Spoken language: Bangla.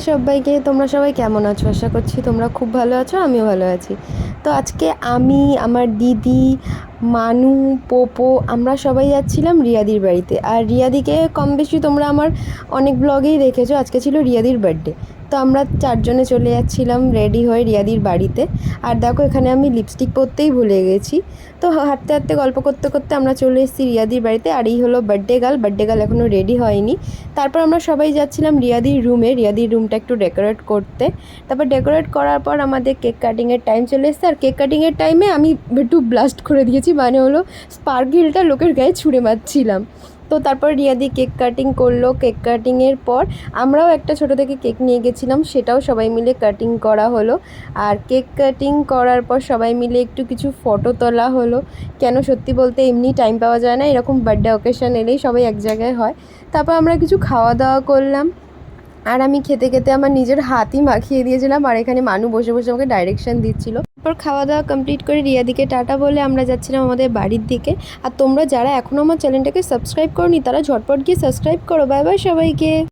সবাইকে, তোমরা সবাই কেমন আছো? আশা করছি তোমরা খুব ভালো আছো, আমিও ভালো আছি। তো আজকে আমি, আমার দিদি, মানু, পোপো আমরা সবাই যাচ্ছিলাম রিয়াদির বাড়িতে। আর রিয়াদিকে কম বেশি তোমরা আমার অনেক ব্লগেই দেখেছো। আজকে ছিল রিয়াদির বার্থডে, তো আমরা চারজনে চলে যাচ্ছিলাম রেডি হয়ে রিয়াদির বাড়িতে। আর দেখো এখানে আমি লিপস্টিক পরতেই ভুলে গেছি। তো হাঁটতে হাঁটতে গল্প করতে করতে আমরা চলে এসেছি রিয়াদির বাড়িতে। আর এই হলো বার্থডে গার্ল এখনও রেডি হয়নি। তারপর আমরা সবাই যাচ্ছিলাম রিয়াদির রুমে, রিয়াদির রুমটা একটু ডেকোরেট করতে। তারপর ডেকোরেট করার পর আমাদের কেক কাটিংয়ের টাইম চলে এসেছে। আর কেক কাটিংয়ের টাইমে আমি একটু ব্লাস্ট করে দিয়েছি, মানে হলো স্পার্কেলটা লোকের গায়ে ছুঁড়ে মারছিলাম। তো তারপর রিয়াদি কেক কাটিং করলো। কেক কাটিংয়ের পর আমরাও একটা ছোটো থেকে কেক নিয়ে গেছিলাম, সেটাও সবাই মিলে কাটিং করা হলো। আর কেক কাটিং করার পর সবাই মিলে একটু কিছু ফটো তোলা হলো। কেন সত্যি বলতে এমনি টাইম পাওয়া যায় না, এরকম বার্থডে অকেশন এলেই সবাই এক জায়গায় হয়। তারপর আমরা কিছু খাওয়া দাওয়া করলাম। আর আমি খেতে খেতে আমার নিজের হাতই মাখিয়ে দিয়েছিলাম, আর এখানে মানু বসে বসে আমাকে ডাইরেকশন দিচ্ছিল। তারপর খাওয়া দাওয়া কমপ্লিট করে রিয়াদিকে টাটা বলে আমরা যাচ্ছিলাম আমাদের বাড়ির দিকে। আর তোমরা যারা এখনও আমার চ্যানেলটাকে সাবস্ক্রাইব করোনি তারা ঝটপট গিয়ে সাবস্ক্রাইব করো। বাই বাই সবাইকে।